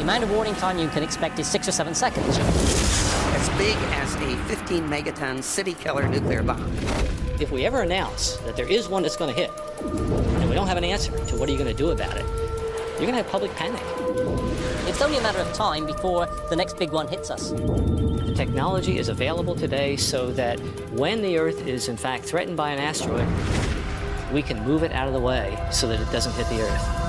amount of warning time you can expect is 6 or 7 seconds. As big as a 15 megaton city-killer nuclear bomb. If we ever announce that there is one that's going to hit, and we don't have an answer to what are you going to do about it, you're going to have public panic. It's only a matter of time before the next big one hits us. The technology is available today so that when the Earth is in fact threatened by an asteroid, we can move it out of the way so that it doesn't hit the Earth.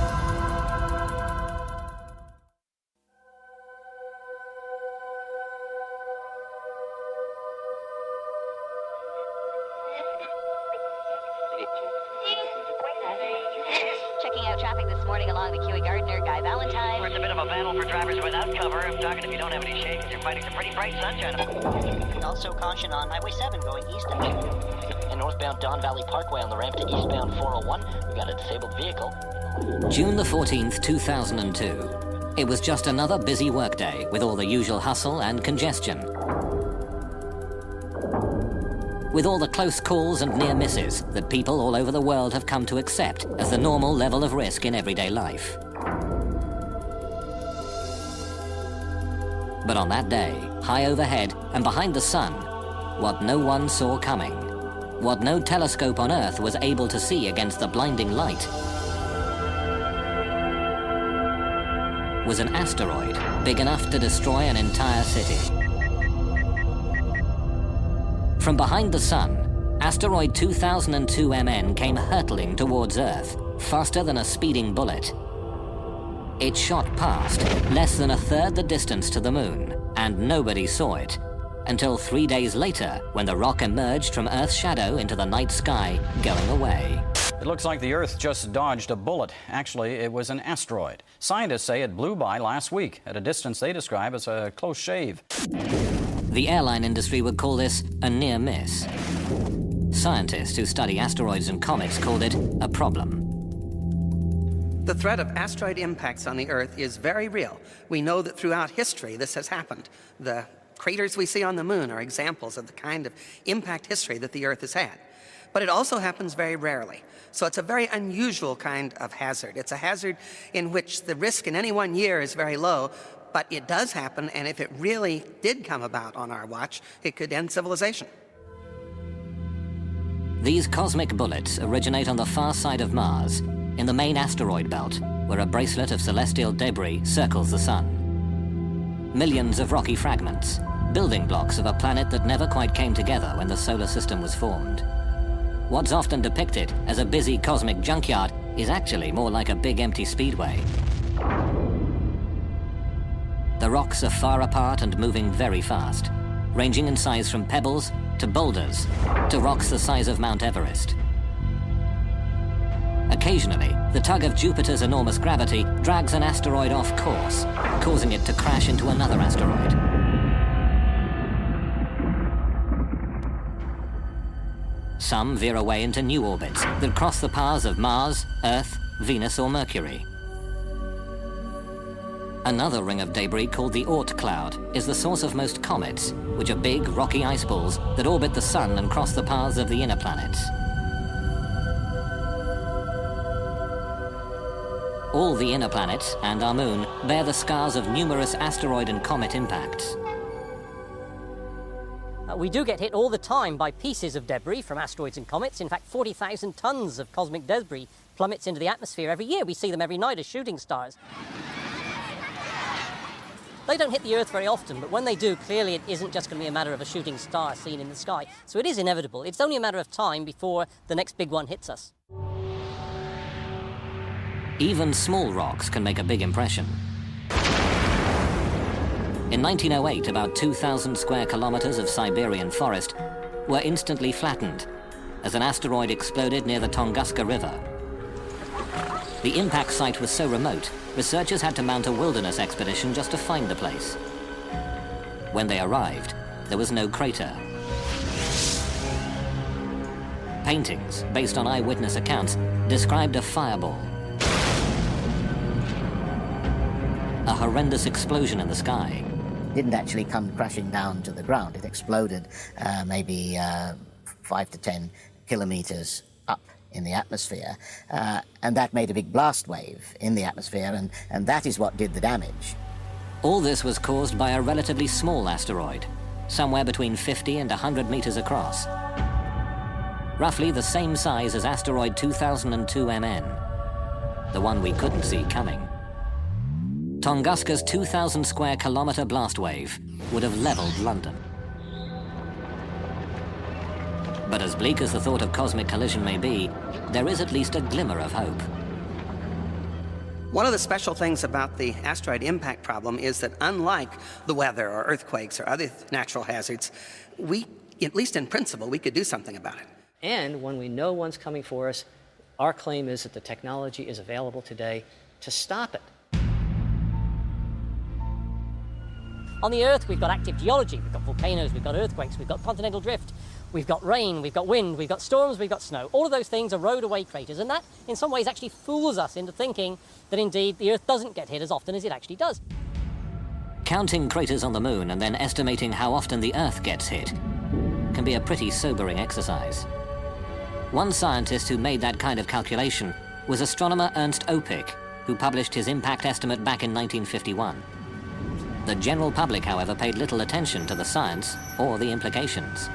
Checking out traffic this morning along the Huey Gardner, Guy Valentine. It's a bit of a battle for drivers without cover. I'm talking if you don't have any shade, you're fighting some pretty bright sunshine. Also caution on Highway 7 going east of and northbound Don Valley Parkway on the ramp to eastbound 401. We got a disabled vehicle. June the 14th, 2002. It was just another busy workday with all the usual hustle and congestion. With all the close calls and near misses that people all over the world have come to accept as the normal level of risk in everyday life. But on that day, high overhead and behind the sun, what no one saw coming, what no telescope on Earth was able to see against the blinding light, was an asteroid big enough to destroy an entire city. From behind the sun, Asteroid 2002 MN came hurtling towards Earth, faster than a speeding bullet. It shot past, less than a third the distance to the moon, and nobody saw it, until 3 days later, when the rock emerged from Earth's shadow into the night sky, going away. It looks like the Earth just dodged a bullet. Actually, it was an asteroid. Scientists say it blew by last week at a distance they describe as a close shave. The airline industry would call this a near miss. Scientists who study asteroids and comets called it a problem. The threat of asteroid impacts on the Earth is very real. We know that throughout history this has happened. The craters we see on the moon are examples of the kind of impact history that the Earth has had. But it also happens very rarely. So it's a very unusual kind of hazard. It's a hazard in which the risk in any one year is very low, but it does happen, and if it really did come about on our watch, it could end civilization. These cosmic bullets originate on the far side of Mars, in the main asteroid belt, where a bracelet of celestial debris circles the sun. Millions of rocky fragments, building blocks of a planet that never quite came together when the solar system was formed. What's often depicted as a busy cosmic junkyard is actually more like a big empty speedway. The rocks are far apart and moving very fast, ranging in size from pebbles to boulders to rocks the size of Mount Everest. Occasionally, the tug of Jupiter's enormous gravity drags an asteroid off course, causing it to crash into another asteroid. Some veer away into new orbits that cross the paths of Mars, Earth, Venus or Mercury. Another ring of debris called the Oort cloud is the source of most comets, which are big, rocky ice balls that orbit the sun and cross the paths of the inner planets. All the inner planets and our moon bear the scars of numerous asteroid and comet impacts. We do get hit all the time by pieces of debris from asteroids and comets. In fact, 40,000 tons of cosmic debris plummets into the atmosphere every year. We see them every night as shooting stars. They don't hit the Earth very often, but when they do, clearly it isn't just going to be a matter of a shooting star seen in the sky. So it is inevitable. It's only a matter of time before the next big one hits us. Even small rocks can make a big impression. In 1908, about 2,000 square kilometers of Siberian forest were instantly flattened as an asteroid exploded near the Tunguska River. The impact site was so remote, researchers had to mount a wilderness expedition just to find the place. When they arrived, there was no crater. Paintings, based on eyewitness accounts, described a fireball. A horrendous explosion in the sky. Didn't actually come crashing down to the ground. It exploded maybe 5 to 10 kilometers up in the atmosphere, and that made a big blast wave in the atmosphere, and that is what did the damage. All this was caused by a relatively small asteroid, somewhere between 50 and 100 meters across. Roughly the same size as asteroid 2002 MN, the one we couldn't see coming. Tunguska's 2,000 square kilometer blast wave would have leveled London. But as bleak as the thought of cosmic collision may be, there is at least a glimmer of hope. One of the special things about the asteroid impact problem is that unlike the weather or earthquakes or other natural hazards, we, at least in principle, we could do something about it. And when we know one's coming for us, our claim is that the technology is available today to stop it. On the Earth, we've got active geology, we've got volcanoes, we've got earthquakes, we've got continental drift, we've got rain, we've got wind, we've got storms, we've got snow. All of those things erode away craters, and that, in some ways, actually fools us into thinking that indeed the Earth doesn't get hit as often as it actually does. Counting craters on the moon and then estimating how often the Earth gets hit can be a pretty sobering exercise. One scientist who made that kind of calculation was astronomer Ernst Opic, who published his impact estimate back in 1951. The general public, however, paid little attention to the science or the implications.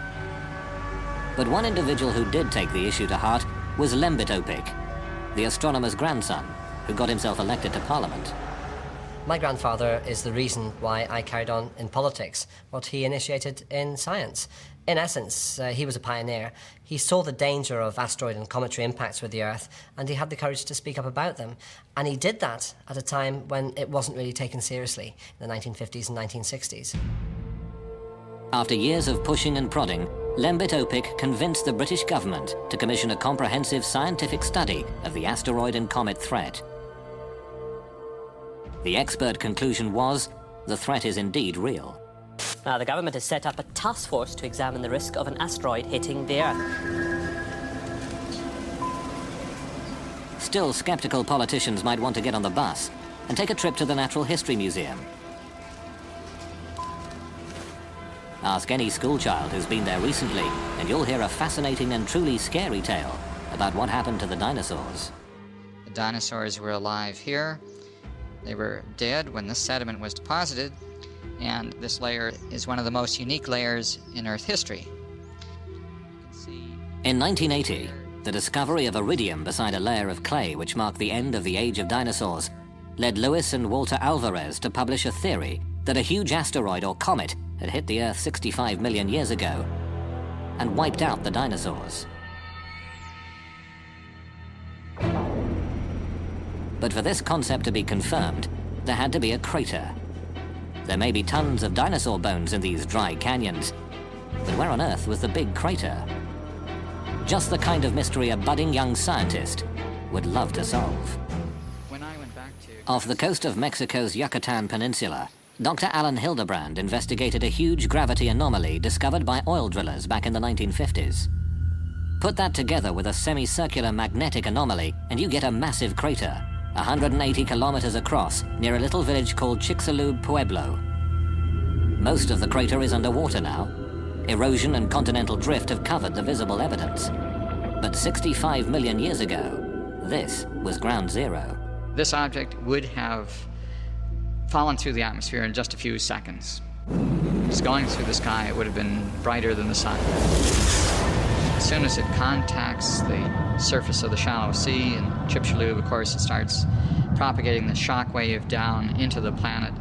But one individual who did take the issue to heart was Lembit Opic, the astronomer's grandson, who got himself elected to Parliament. My grandfather is the reason why I carried on in politics, what he initiated in science. In essence, he was a pioneer. He saw the danger of asteroid and cometary impacts with the Earth, and he had the courage to speak up about them. And he did that at a time when it wasn't really taken seriously, in the 1950s and 1960s. After years of pushing and prodding, Lembit Opic convinced the British government to commission a comprehensive scientific study of the asteroid and comet threat. The expert conclusion was, the threat is indeed real. Now, the government has set up a task force to examine the risk of an asteroid hitting the Earth. Still, skeptical politicians might want to get on the bus and take a trip to the Natural History Museum. Ask any schoolchild who's been there recently, and you'll hear a fascinating and truly scary tale about what happened to the dinosaurs. The dinosaurs were alive here. They were dead when this sediment was deposited, and this layer is one of the most unique layers in Earth history. In 1980, the discovery of iridium beside a layer of clay which marked the end of the age of dinosaurs led Lewis and Walter Alvarez to publish a theory that a huge asteroid or comet had hit the Earth 65 million years ago and wiped out the dinosaurs. But for this concept to be confirmed, there had to be a crater. There may be tons of dinosaur bones in these dry canyons, but where on earth was the big crater? Just the kind of mystery a budding young scientist would love to solve. When I went back to... Off the coast of Mexico's Yucatan Peninsula, Dr. Alan Hildebrand investigated a huge gravity anomaly discovered by oil drillers back in the 1950s. Put that together with a semicircular magnetic anomaly, and you get a massive crater, 180 kilometers across, near a little village called Chicxulub Pueblo. Most of the crater is underwater now. Erosion and continental drift have covered the visible evidence. But 65 million years ago, this was ground zero. This object would have fallen through the atmosphere in just a few seconds. Just going through the sky, it would have been brighter than the sun. As soon as it contacts the surface of the shallow sea in Chicxulub, of course, it starts propagating the shock wave down into the planet,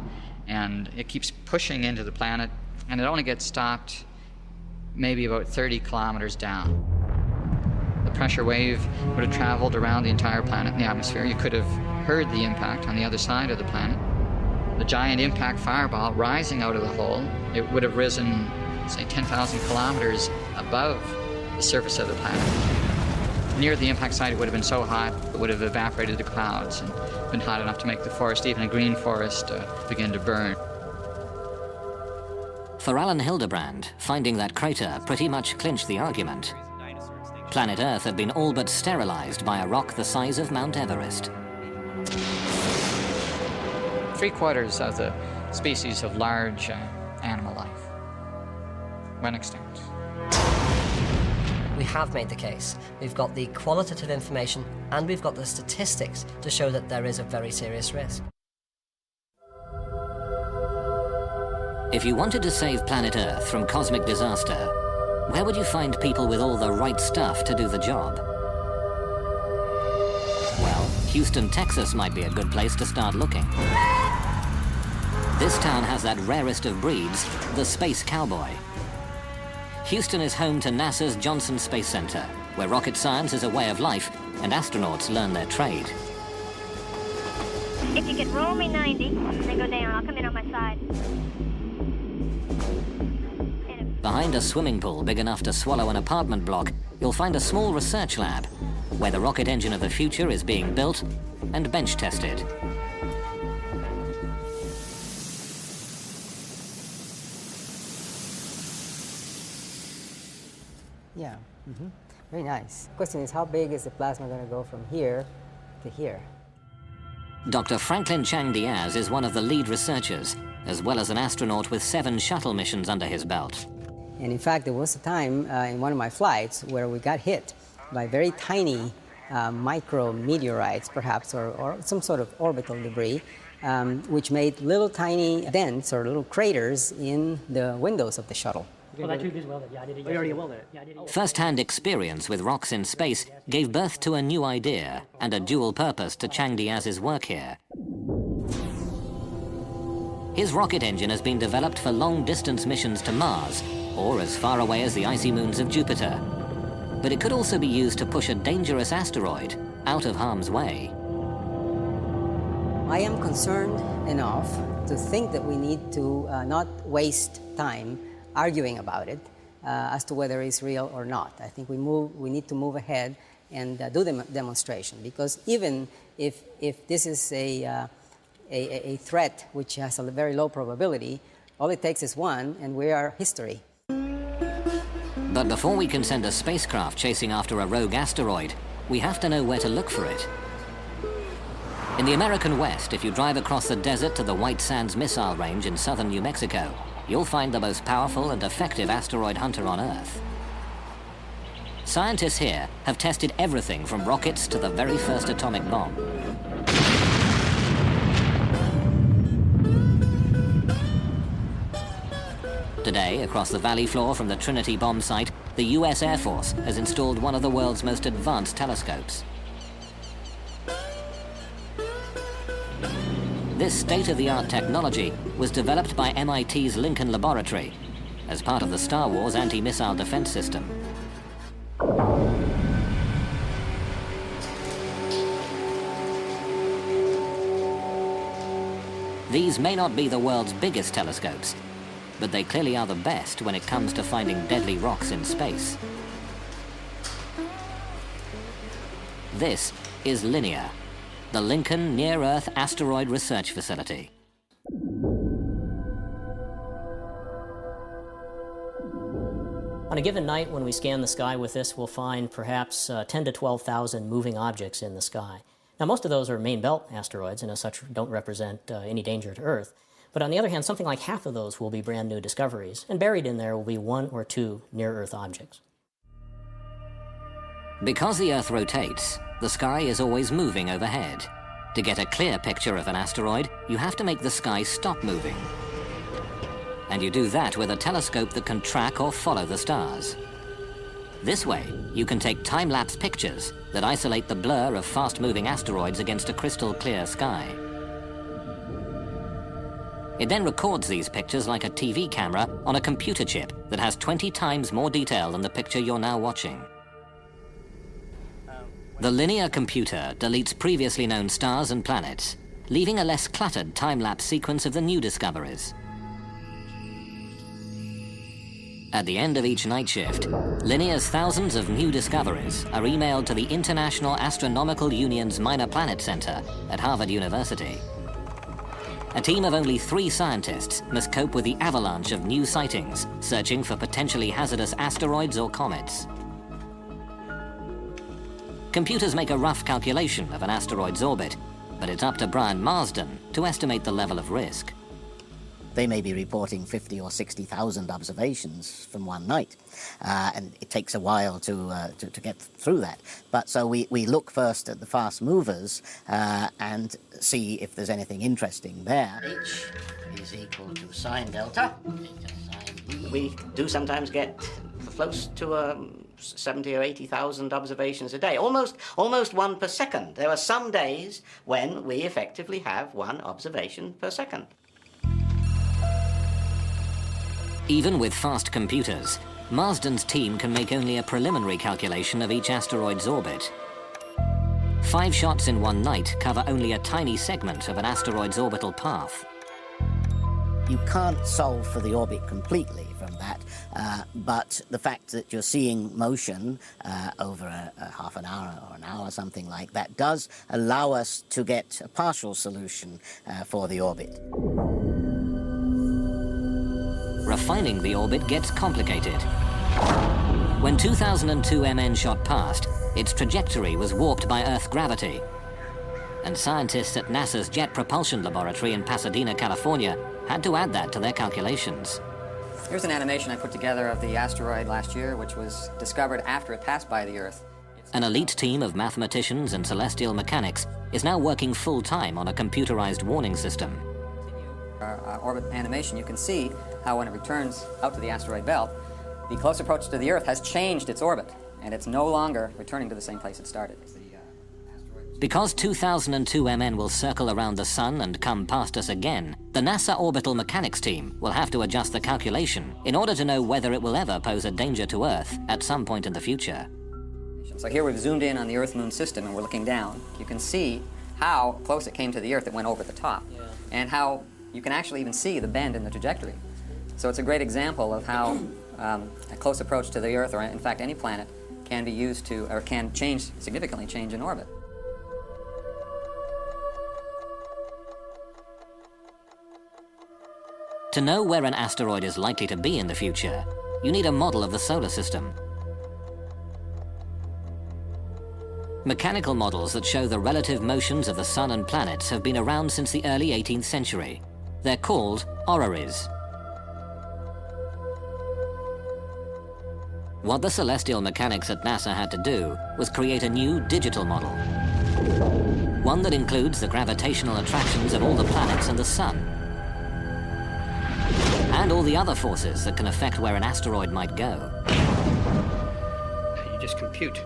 and it keeps pushing into the planet, and it only gets stopped maybe about 30 kilometers down. The pressure wave would have traveled around the entire planet in the atmosphere. You could have heard the impact on the other side of the planet. The giant impact fireball rising out of the hole, it would have risen, say, 10,000 kilometers above the surface of the planet. Near the impact site, it would have been so hot, it would have evaporated the clouds and been hot enough to make the forest, even a green forest, begin to burn. For Alan Hildebrand, finding that crater pretty much clinched the argument. Planet Earth had been all but sterilized by a rock the size of Mount Everest. 3/4 of the species of large animal life went extinct. We have made the case. We've got the qualitative information and we've got the statistics to show that there is a very serious risk. If you wanted to save planet Earth from cosmic disaster, where would you find people with all the right stuff to do the job? Well, Houston, Texas might be a good place to start looking. This town has that rarest of breeds, the space cowboy. Houston is home to NASA's Johnson Space Center, where rocket science is a way of life and astronauts learn their trade. If you can roll me 90, then go down. I'll come in on my side. Behind a swimming pool big enough to swallow an apartment block, you'll find a small research lab, where the rocket engine of the future is being built and bench tested. Yeah, very nice. Question is, how big is the plasma going to go from here to here? Dr. Franklin Chang Diaz is one of the lead researchers, as well as an astronaut with 7 shuttle missions under his belt. And in fact, there was a time in one of my flights where we got hit by very tiny micro meteorites, perhaps, or some sort of orbital debris, which made little tiny dents or little craters in the windows of the shuttle. First-hand experience with rocks in space gave birth to a new idea and a dual purpose to Chang Diaz's work here. His rocket engine has been developed for long-distance missions to Mars, or as far away as the icy moons of Jupiter. But it could also be used to push a dangerous asteroid out of harm's way. I am concerned enough to think that we need to not waste time arguing about it as to whether it's real or not. I think we need to move ahead and do the demonstration, because even if this is a threat which has a very low probability, all it takes is one, and we are history. But before we can send a spacecraft chasing after a rogue asteroid, we have to know where to look for it. In the American West, if you drive across the desert to the White Sands Missile Range in southern New Mexico, you'll find the most powerful and effective asteroid hunter on Earth. Scientists here have tested everything from rockets to the very first atomic bomb. Today, across the valley floor from the Trinity bomb site, the US Air Force has installed one of the world's most advanced telescopes. This state-of-the-art technology was developed by MIT's Lincoln Laboratory as part of the Star Wars anti-missile defense system. These may not be the world's biggest telescopes, but they clearly are the best when it comes to finding deadly rocks in space. This is Linear, the Lincoln Near-Earth Asteroid Research Facility. On a given night when we scan the sky with this, we'll find perhaps 10 to 12,000 moving objects in the sky. Now, most of those are main belt asteroids, and as such don't represent any danger to Earth. But on the other hand, something like half of those will be brand new discoveries, and buried in there will be 1 or 2 near-Earth objects. Because the Earth rotates, the sky is always moving overhead. To get a clear picture of an asteroid, you have to make the sky stop moving. And you do that with a telescope that can track or follow the stars. This way, you can take time-lapse pictures that isolate the blur of fast-moving asteroids against a crystal-clear sky. It then records these pictures like a TV camera on a computer chip that has 20 times more detail than the picture you're now watching. The linear computer deletes previously known stars and planets, leaving a less cluttered time-lapse sequence of the new discoveries. At the end of each night shift, Linear's thousands of new discoveries are emailed to the International Astronomical Union's Minor Planet Center at Harvard University. A team of only 3 scientists must cope with the avalanche of new sightings, searching for potentially hazardous asteroids or comets. Computers make a rough calculation of an asteroid's orbit, but it's up to Brian Marsden to estimate the level of risk. they may be reporting 50 or 60,000 observations from one night. And it takes a while to get through that. But so we look first at the fast movers and see if there's anything interesting there. H is equal to sine delta. We do sometimes get close to 70 or 80,000 observations a day, almost one per second. There are some days when we effectively have one observation per second. Even with fast computers, Marsden's team can make only a preliminary calculation of each asteroid's orbit. 5 shots in one night cover only a tiny segment of an asteroid's orbital path. You can't solve for the orbit completely from that, but the fact that you're seeing motion over a half an hour or an hour, something like that, does allow us to get a partial solution for the orbit. Refining the orbit gets complicated. When 2002 MN shot past, its trajectory was warped by Earth gravity. And scientists at NASA's Jet Propulsion Laboratory in Pasadena, California, had to add that to their calculations. Here's an animation I put together of the asteroid last year, which was discovered after it passed by the Earth. An elite team of mathematicians and celestial mechanics is now working full-time on a computerized warning system. Our orbit animation, you can see how when it returns out to the asteroid belt, the close approach to the Earth has changed its orbit, and it's no longer returning to the same place it started. Because 2002 MN will circle around the Sun and come past us again, the NASA orbital mechanics team will have to adjust the calculation in order to know whether it will ever pose a danger to Earth at some point in the future. So here we've zoomed in on the Earth-Moon system and we're looking down. You can see how close it came to the Earth. It went over the top. And how you can actually even see the bend in the trajectory. So it's a great example of how a close approach to the Earth, or in fact any planet, can be used to, or can significantly change in orbit. To know where an asteroid is likely to be in the future, you need a model of the solar system. Mechanical models that show the relative motions of the Sun and planets have been around since the early 18th century. They're called orreries. What the celestial mechanics at NASA had to do was create a new digital model. One that includes the gravitational attractions of all the planets and the Sun, and all the other forces that can affect where an asteroid might go. You just compute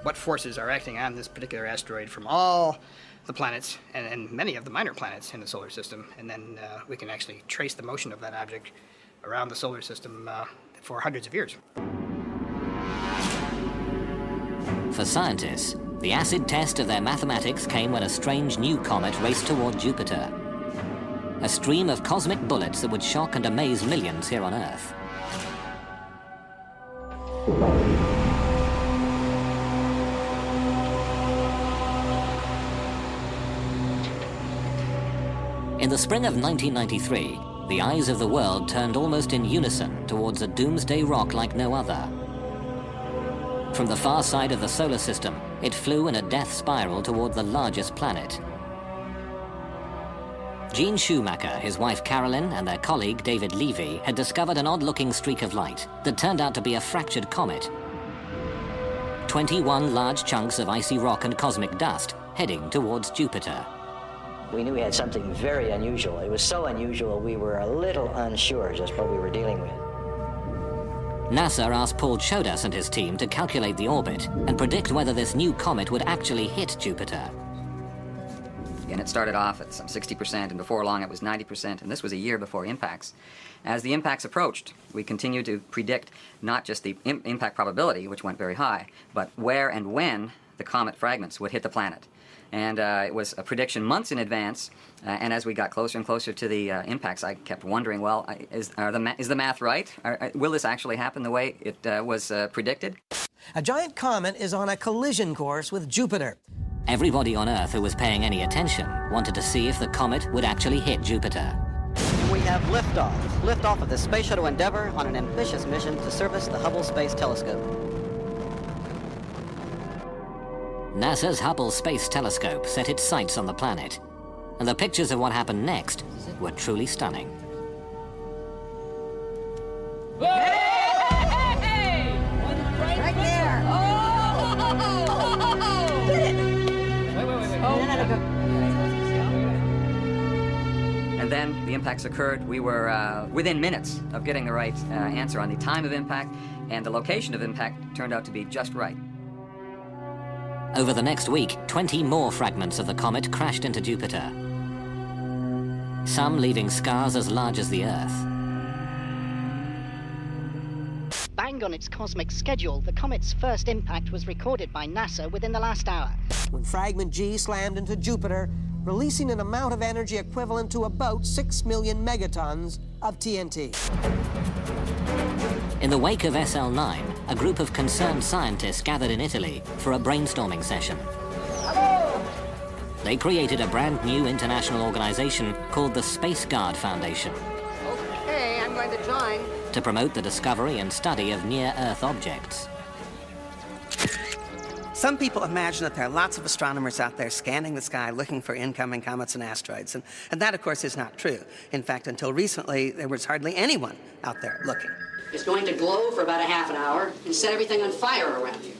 what forces are acting on this particular asteroid from all the planets and many of the minor planets in the solar system, and then we can actually trace the motion of that object around the solar system for hundreds of years. For scientists, the acid test of their mathematics came when a strange new comet raced toward Jupiter. A stream of cosmic bullets that would shock and amaze millions here on Earth. In the spring of 1993, the eyes of the world turned almost in unison towards a doomsday rock like no other. From the far side of the solar system, it flew in a death spiral toward the largest planet. Gene Schumacher, his wife Carolyn, and their colleague David Levy had discovered an odd-looking streak of light that turned out to be a fractured comet. 21 large chunks of icy rock and cosmic dust heading towards Jupiter. We knew we had something very unusual. It was so unusual we were a little unsure just what we were dealing with. NASA asked Paul Chodas and his team to calculate the orbit and predict whether this new comet would actually hit Jupiter. And it started off at some 60%, and before long it was 90%, and this was a year before impacts. As the impacts approached, we continued to predict not just the impact probability, which went very high, but where and when the comet fragments would hit the planet. And it was a prediction months in advance, and as we got closer and closer to the impacts, I kept wondering, well, is the math right? Will this actually happen the way it was predicted? A giant comet is on a collision course with Jupiter. Everybody on Earth who was paying any attention wanted to see if the comet would actually hit Jupiter. We have liftoff. Liftoff of the Space Shuttle Endeavour on an ambitious mission to service the Hubble Space Telescope. NASA's Hubble Space Telescope set its sights on the planet, and the pictures of what happened next were truly stunning. Hey! Right there. Oh! Did it! And then the impacts occurred. We were within minutes of getting the right answer on the time of impact, and the location of impact turned out to be just right. Over the next week, 20 more fragments of the comet crashed into Jupiter, some leaving scars as large as the Earth. Bang on its cosmic schedule, the comet's first impact was recorded by NASA within the last hour. When fragment G slammed into Jupiter, releasing an amount of energy equivalent to about 6 million megatons of TNT. In the wake of SL9, a group of concerned scientists gathered in Italy for a brainstorming session. They created a brand new international organization called the Space Guard Foundation Okay, I'm going to join. to promote the discovery and study of near-Earth objects. Some people imagine that there are lots of astronomers out there scanning the sky looking for incoming comets and asteroids, and that, of course, is not true. In fact, until recently, there was hardly anyone out there looking. It's going to glow for about a half an hour and set everything on fire around you.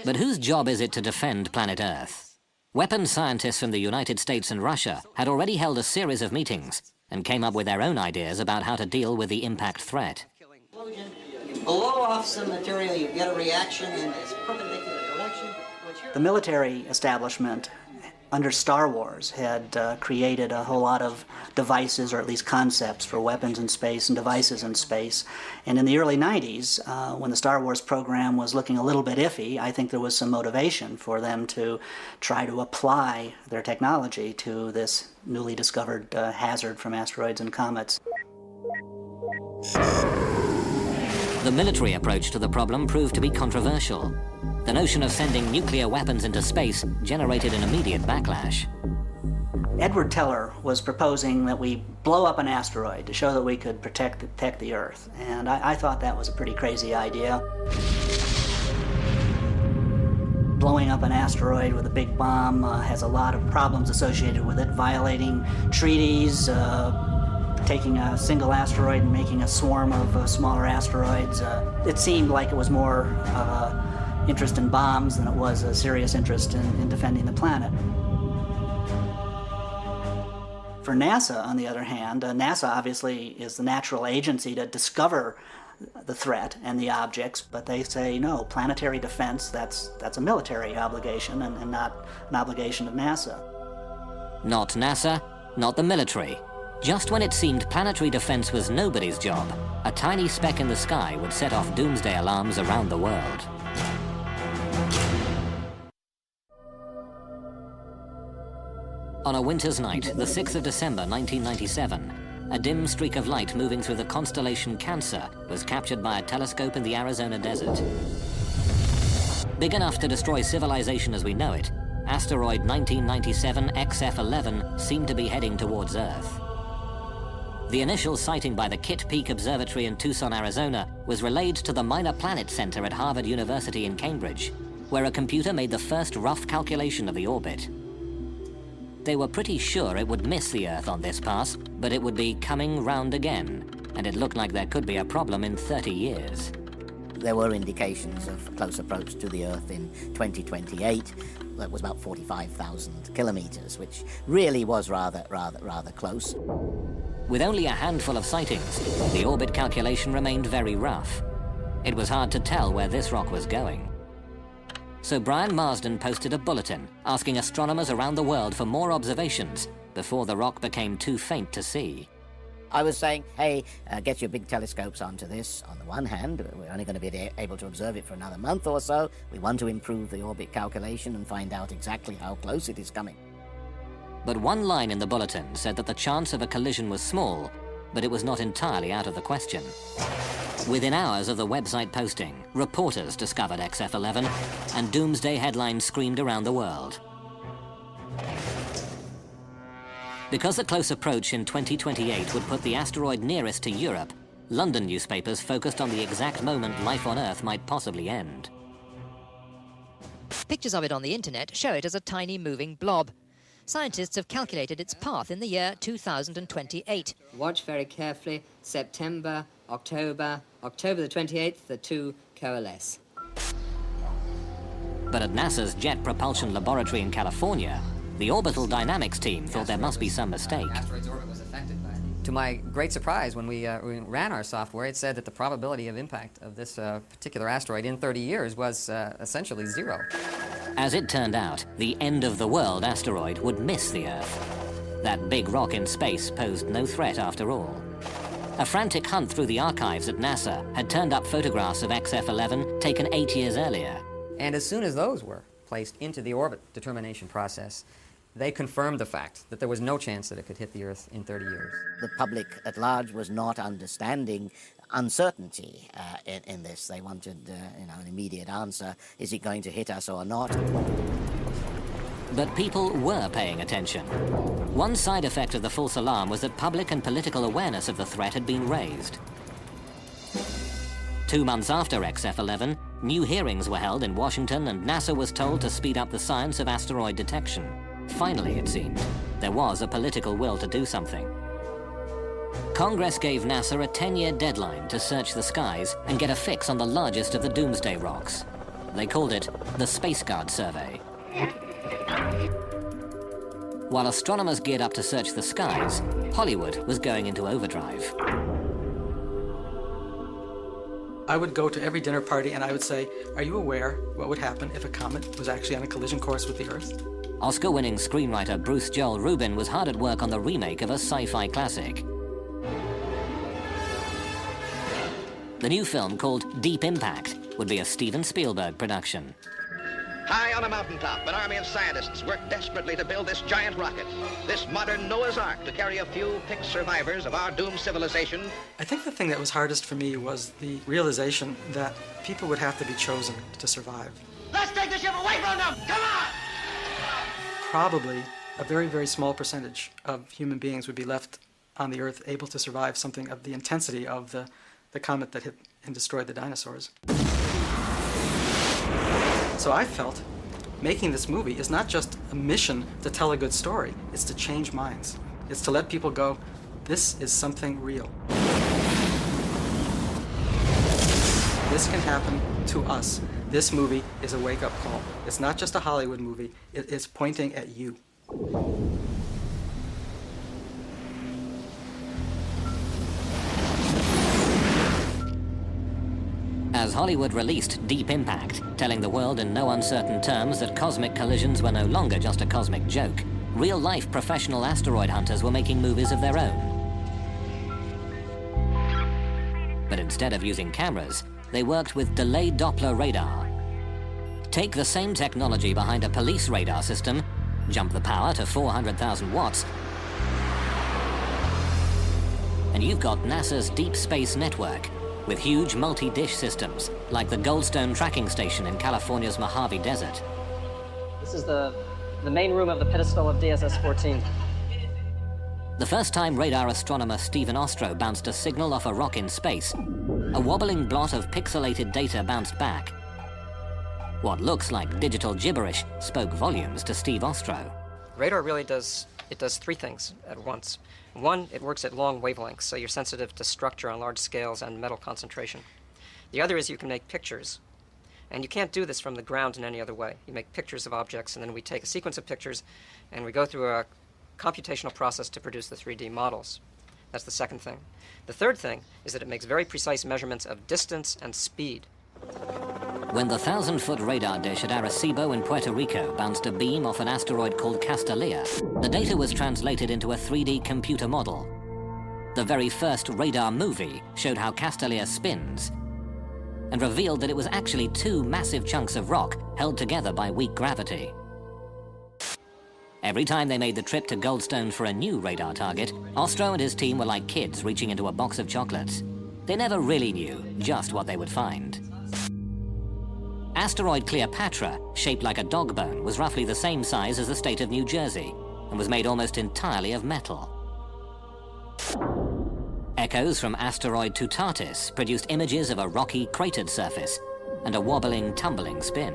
But whose job is it to defend planet Earth? Weapons scientists from the United States and Russia had already held a series of meetings and came up with their own ideas about how to deal with the impact threat. You blow off some material, you get a reaction in this perpendicular direction. The military establishment under Star Wars had created a whole lot of devices, or at least concepts, for weapons in space and devices in space. And in the early 90s, when the Star Wars program was looking a little bit iffy, I think there was some motivation for them to try to apply their technology to this newly discovered hazard from asteroids and comets. The military approach to the problem proved to be controversial. The notion of sending nuclear weapons into space generated an immediate backlash. Edward Teller was proposing that we blow up an asteroid to show that we could protect the Earth, and I thought that was a pretty crazy idea. Blowing up an asteroid with a big bomb has a lot of problems associated with it, violating treaties, taking a single asteroid and making a swarm of smaller asteroids. It seemed like it was more interest in bombs than it was a serious interest in defending the planet. For NASA, on the other hand, NASA obviously is the natural agency to discover the threat and the objects, but they say, no, planetary defense, that's a military obligation and not an obligation of NASA. Not NASA, not the military. Just when it seemed planetary defense was nobody's job, a tiny speck in the sky would set off doomsday alarms around the world. On a winter's night, the 6th of December 1997, a dim streak of light moving through the constellation Cancer was captured by a telescope in the Arizona desert. Big enough to destroy civilization as we know it, asteroid 1997 XF11 seemed to be heading towards Earth. The initial sighting by the Kitt Peak Observatory in Tucson, Arizona, was relayed to the Minor Planet Center at Harvard University in Cambridge, where a computer made the first rough calculation of the orbit. They were pretty sure it would miss the Earth on this pass, but it would be coming round again, and it looked like there could be a problem in 30 years. There were indications of close approach to the Earth in 2028. That was about 45,000 kilometers, which really was rather close. With only a handful of sightings, the orbit calculation remained very rough. It was hard to tell where this rock was going. So Brian Marsden posted a bulletin asking astronomers around the world for more observations before the rock became too faint to see. I was saying, hey, get your big telescopes onto this. On the one hand, we're only going to be able to observe it for another month or so. We want to improve the orbit calculation and find out exactly how close it is coming. But one line in the bulletin said that the chance of a collision was small, but it was not entirely out of the question. Within hours of the website posting, reporters discovered XF11, and Doomsday headlines screamed around the world. Because the close approach in 2028 would put the asteroid nearest to Europe, London newspapers focused on the exact moment life on Earth might possibly end. Pictures of it on the internet show it as a tiny moving blob. Scientists have calculated its path in the year 2028. Watch very carefully. September October the 28th, the two coalesce. But at NASA's Jet Propulsion Laboratory in California, the orbital dynamics team thought there must be some mistake. Asteroid's orbit was affected by the... To my great surprise, when we ran our software, it said that the probability of impact of this particular asteroid in 30 years was essentially 0. As it turned out, the end-of-the-world asteroid would miss the Earth. That big rock in space posed no threat after all. A frantic hunt through the archives at NASA had turned up photographs of XF-11 taken 8 years earlier. And as soon as those were placed into the orbit determination process, they confirmed the fact that there was no chance that it could hit the Earth in 30 years. The public at large was not understanding uncertainty in this. They wanted an immediate answer. Is it going to hit us or not? But people were paying attention. One side effect of the false alarm was that public and political awareness of the threat had been raised. 2 months after XF-11, new hearings were held in Washington and NASA was told to speed up the science of asteroid detection. Finally, it seemed, there was a political will to do something. Congress gave NASA a 10-year deadline to search the skies and get a fix on the largest of the Doomsday rocks. They called it the Space Guard Survey. While astronomers geared up to search the skies, Hollywood was going into overdrive. I would go to every dinner party and I would say, are you aware what would happen if a comet was actually on a collision course with the Earth? Oscar-winning screenwriter Bruce Joel Rubin was hard at work on the remake of a sci-fi classic. The new film, called Deep Impact, would be a Steven Spielberg production. High on a mountaintop, an army of scientists work desperately to build this giant rocket, this modern Noah's Ark to carry a few picked survivors of our doomed civilization. I think the thing that was hardest for me was the realization that people would have to be chosen to survive. Let's take the ship away from them! Come on! Probably a very, very small percentage of human beings would be left on the Earth able to survive something of the intensity of the comet that hit and destroyed the dinosaurs. So I felt making this movie is not just a mission to tell a good story, it's to change minds. It's to let people go, this is something real. This can happen to us. This movie is a wake-up call. It's not just a Hollywood movie, it is pointing at you. As Hollywood released Deep Impact, telling the world in no uncertain terms that cosmic collisions were no longer just a cosmic joke, real-life professional asteroid hunters were making movies of their own. But instead of using cameras, they worked with delayed Doppler radar. Take the same technology behind a police radar system, jump the power to 400,000 watts, and you've got NASA's Deep Space Network, with huge multi-dish systems, like the Goldstone tracking station in California's Mojave Desert. This is the main room of the pedestal of DSS-14. The first time radar astronomer Stephen Ostro bounced a signal off a rock in space, a wobbling blot of pixelated data bounced back. What looks like digital gibberish spoke volumes to Steve Ostro. Radar really does three things at once. One, it works at long wavelengths, so you're sensitive to structure on large scales and metal concentration. The other is you can make pictures. And you can't do this from the ground in any other way. You make pictures of objects, and then we take a sequence of pictures, and we go through a computational process to produce the 3D models. That's the second thing. The third thing is that it makes very precise measurements of distance and speed. When the 1,000-foot radar dish at Arecibo in Puerto Rico bounced a beam off an asteroid called Castalia, the data was translated into a 3D computer model. The very first radar movie showed how Castalia spins and revealed that it was actually two massive chunks of rock held together by weak gravity. Every time they made the trip to Goldstone for a new radar target, Ostro and his team were like kids reaching into a box of chocolates. They never really knew just what they would find. Asteroid Cleopatra, shaped like a dog bone, was roughly the same size as the state of New Jersey and was made almost entirely of metal. Echoes from asteroid Tutatis produced images of a rocky, cratered surface and a wobbling, tumbling spin.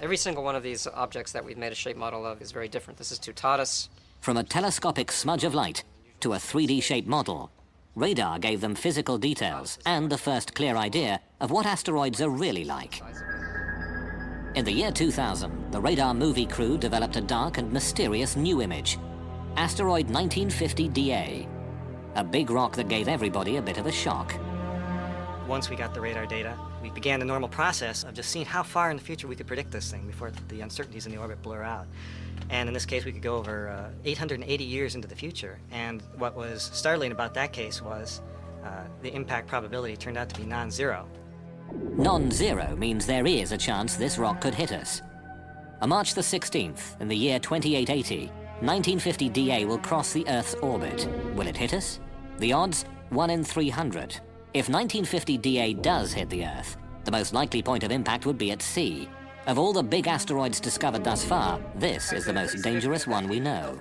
Every single one of these objects that we've made a shape model of is very different. This is Tutatis. From a telescopic smudge of light, to a 3D-shaped model, radar gave them physical details and the first clear idea of what asteroids are really like. In the year 2000, the radar movie crew developed a dark and mysterious new image, Asteroid 1950 DA, a big rock that gave everybody a bit of a shock. Once we got the radar data, we began the normal process of just seeing how far in the future we could predict this thing before the uncertainties in the orbit blur out. And in this case, we could go over 880 years into the future. And what was startling about that case was the impact probability turned out to be non-zero. Non-zero means there is a chance this rock could hit us. On March the 16th, in the year 2880, 1950 DA will cross the Earth's orbit. Will it hit us? The odds? 1 in 300. If 1950 DA does hit the Earth, the most likely point of impact would be at sea. Of all the big asteroids discovered thus far, this is the most dangerous one we know.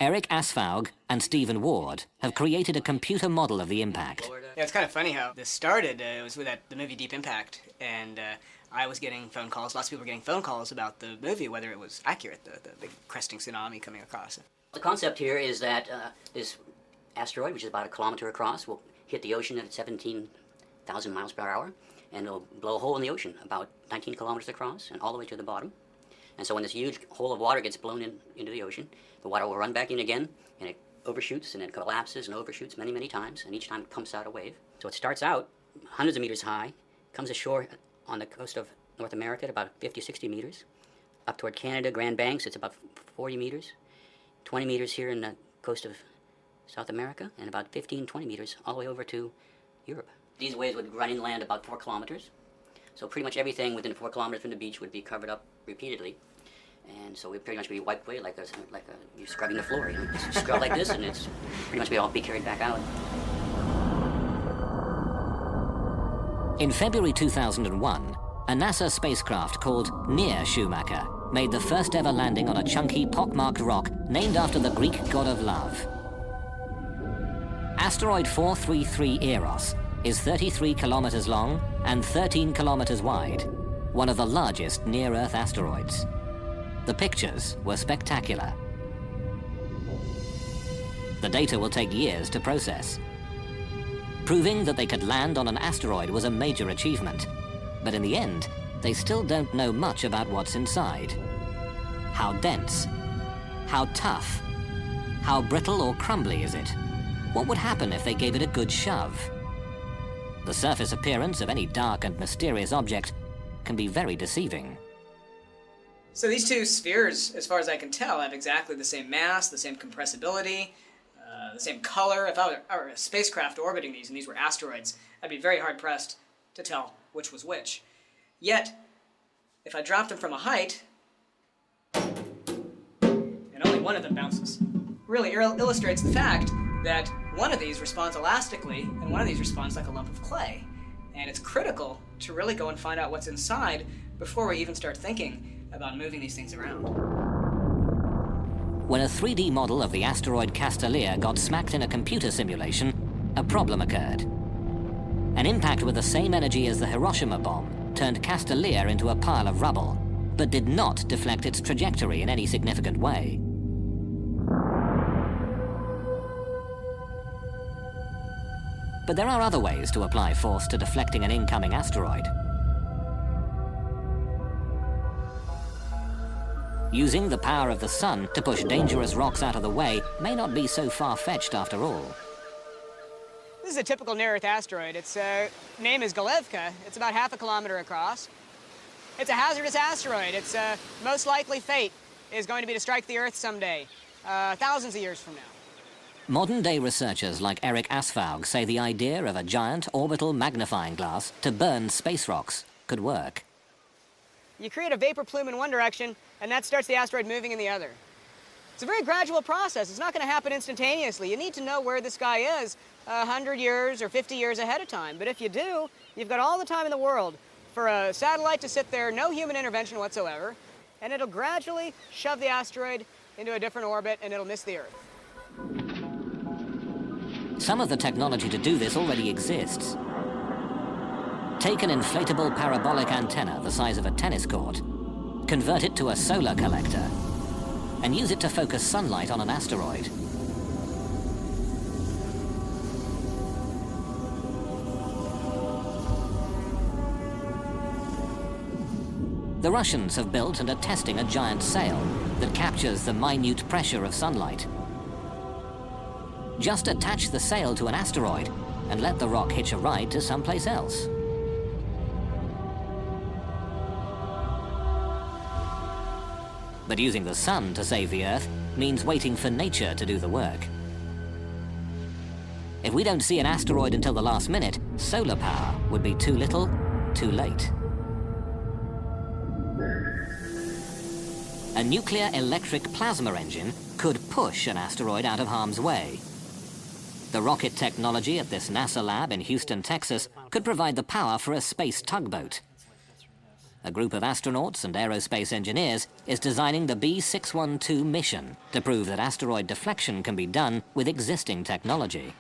Eric Asfaug and Stephen Ward have created a computer model of the impact. Yeah, it's kind of funny how this started. It was with the movie Deep Impact, and I was getting phone calls. Lots of people were getting phone calls about the movie, whether it was accurate, the big cresting tsunami coming across it. The concept here is that this asteroid, which is about 1 kilometer across, will hit the ocean at 17,000 miles per hour, and it'll blow a hole in the ocean about 19 kilometers across and all the way to the bottom. And so when this huge hole of water gets blown into the ocean, the water will run back in again, and it overshoots and it collapses and overshoots many, many times, and each time it pumps out a wave. So it starts out hundreds of meters high, comes ashore on the coast of North America at about 50, 60 meters. Up toward Canada, Grand Banks, it's about 40 meters. 20 meters here in the coast of South America, and about 15, 20 meters all the way over to Europe. These waves would run inland about 4 kilometers. So pretty much everything within 4 kilometers from the beach would be covered up repeatedly. And so we'd pretty much be wiped away like you're scrubbing the floor. You know? It's scrub like this, and it's pretty much all be carried back out. In February 2001, a NASA spacecraft called Near Schumacher made the first ever landing on a chunky, pockmarked rock named after the Greek god of love. Asteroid 433 Eros is 33 kilometers long and 13 kilometers wide, one of the largest near-Earth asteroids. The pictures were spectacular. The data will take years to process. Proving that they could land on an asteroid was a major achievement, but in the end, they still don't know much about what's inside. How dense? How tough? How brittle or crumbly is it? What would happen if they gave it a good shove? The surface appearance of any dark and mysterious object can be very deceiving. So these two spheres, as far as I can tell, have exactly the same mass, the same compressibility, the same color. If I were a spacecraft orbiting these, and these were asteroids, I'd be very hard-pressed to tell which was which. Yet, if I dropped them from a height, and only one of them bounces, really illustrates the fact that one of these responds elastically, and one of these responds like a lump of clay. And it's critical to really go and find out what's inside before we even start thinking about moving these things around. When a 3D model of the asteroid Castellier got smacked in a computer simulation, a problem occurred. An impact with the same energy as the Hiroshima bomb turned Castellier into a pile of rubble, but did not deflect its trajectory in any significant way. But there are other ways to apply force to deflecting an incoming asteroid. Using the power of the sun to push dangerous rocks out of the way may not be so far-fetched after all. This is a typical near-Earth asteroid. Its name is Galevka. It's about 0.5 kilometer across. It's a hazardous asteroid. Its most likely fate is going to be to strike the Earth someday, thousands of years from now. Modern-day researchers like Eric Asfaug say the idea of a giant orbital magnifying glass to burn space rocks could work. You create a vapor plume in one direction, and that starts the asteroid moving in the other. It's a very gradual process. It's not going to happen instantaneously. You need to know where this guy is 100 years or 50 years ahead of time. But if you do, you've got all the time in the world for a satellite to sit there, no human intervention whatsoever, and it'll gradually shove the asteroid into a different orbit, and it'll miss the Earth. Some of the technology to do this already exists. Take an inflatable parabolic antenna the size of a tennis court, convert it to a solar collector, and use it to focus sunlight on an asteroid. The Russians have built and are testing a giant sail that captures the minute pressure of sunlight. Just attach the sail to an asteroid and let the rock hitch a ride to someplace else. But using the sun to save the Earth means waiting for nature to do the work. If we don't see an asteroid until the last minute, solar power would be too little, too late. A nuclear electric plasma engine could push an asteroid out of harm's way. The rocket technology at this NASA lab in Houston, Texas, could provide the power for a space tugboat. A group of astronauts and aerospace engineers is designing the B612 mission to prove that asteroid deflection can be done with existing technology.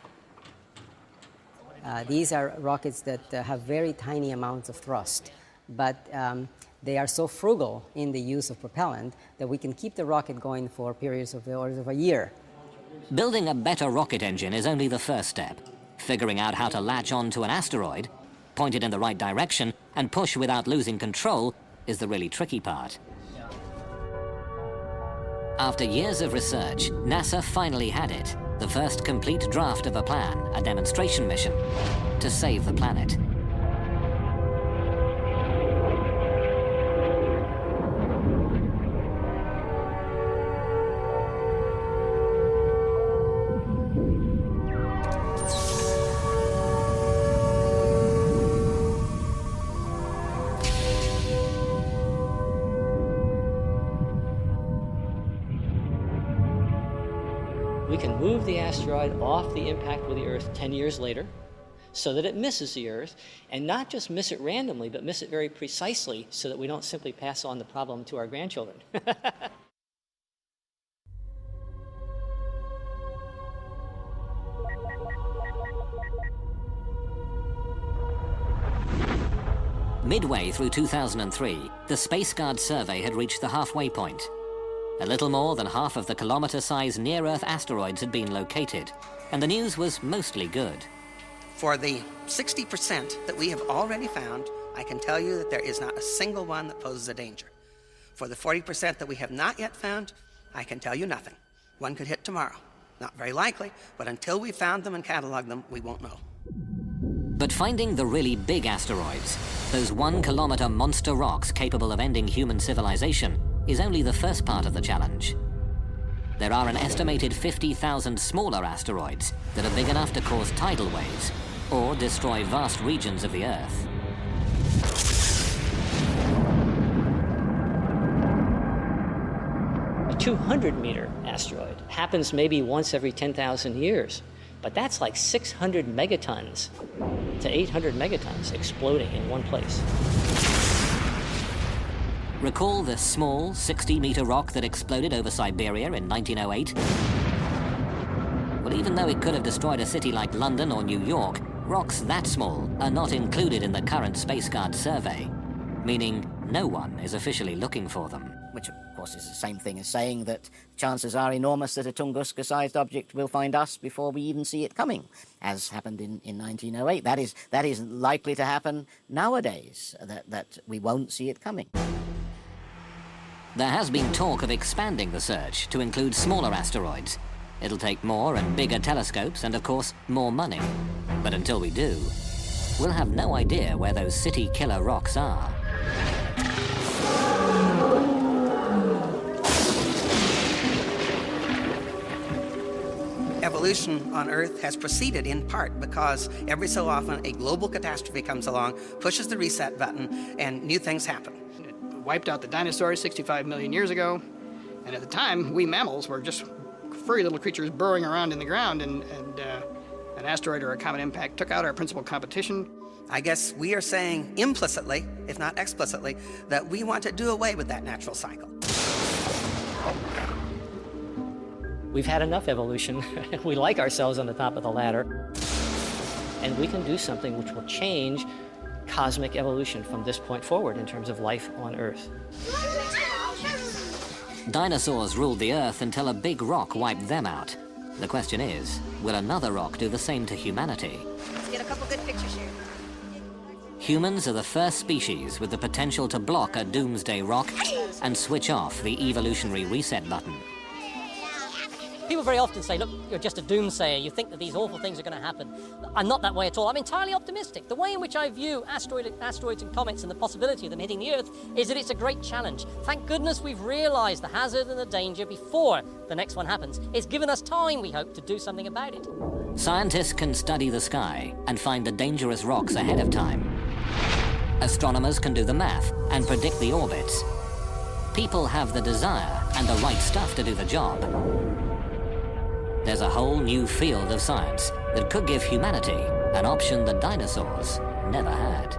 These are rockets that have very tiny amounts of thrust, but they are so frugal in the use of propellant that we can keep the rocket going for periods of the orders of a year. Building a better rocket engine is only the first step. Figuring out how to latch on to an asteroid, point it in the right direction, and push without losing control is the really tricky part. After years of research, NASA finally had it. The first complete draft of a plan, a demonstration mission, to save the planet. We can move the asteroid off the impact with the Earth 10 years later so that it misses the Earth, and not just miss it randomly, but miss it very precisely so that we don't simply pass on the problem to our grandchildren. Midway through 2003, the Space Guard survey had reached the halfway point. A little more than half of the kilometer-sized near-Earth asteroids had been located, and the news was mostly good. For the 60% that we have already found, I can tell you that there is not a single one that poses a danger. For the 40% that we have not yet found, I can tell you nothing. One could hit tomorrow. Not very likely, but until we've found them and cataloged them, we won't know. But finding the really big asteroids, those 1-kilometer monster rocks capable of ending human civilization, is only the first part of the challenge. There are an estimated 50,000 smaller asteroids that are big enough to cause tidal waves or destroy vast regions of the Earth. A 200-meter asteroid happens maybe once every 10,000 years, but that's like 600 megatons to 800 megatons exploding in one place. Recall the small 60-meter rock that exploded over Siberia in 1908? Well, even though it could have destroyed a city like London or New York, rocks that small are not included in the current Space Guard survey, meaning no one is officially looking for them. Which, of course, is the same thing as saying that chances are enormous that a Tunguska-sized object will find us before we even see it coming, as happened in 1908. That is likely to happen nowadays, that we won't see it coming. There has been talk of expanding the search to include smaller asteroids. It'll take more and bigger telescopes and, of course, more money. But until we do, we'll have no idea where those city-killer rocks are. Evolution on Earth has proceeded in part because every so often a global catastrophe comes along, pushes the reset button, and new things happen. It wiped out the dinosaurs 65 million years ago, and at the time, we mammals were just furry little creatures burrowing around in the ground, and an asteroid or a comet impact took out our principal competition. I guess we are saying implicitly, if not explicitly, that we want to do away with that natural cycle. We've had enough evolution. We like ourselves on the top of the ladder. And we can do something which will change cosmic evolution from this point forward in terms of life on Earth. Dinosaurs ruled the Earth until a big rock wiped them out. The question is, will another rock do the same to humanity? Let's get a couple good pictures here. Humans are the first species with the potential to block a doomsday rock and switch off the evolutionary reset button. People very often say, look, you're just a doomsayer. You think that these awful things are going to happen. I'm not that way at all. I'm entirely optimistic. The way in which I view asteroids and comets and the possibility of them hitting the Earth is that it's a great challenge. Thank goodness we've realized the hazard and the danger before the next one happens. It's given us time, we hope, to do something about it. Scientists can study the sky and find the dangerous rocks ahead of time. Astronomers can do the math and predict the orbits. People have the desire and the right stuff to do the job. There's a whole new field of science that could give humanity an option the dinosaurs never had.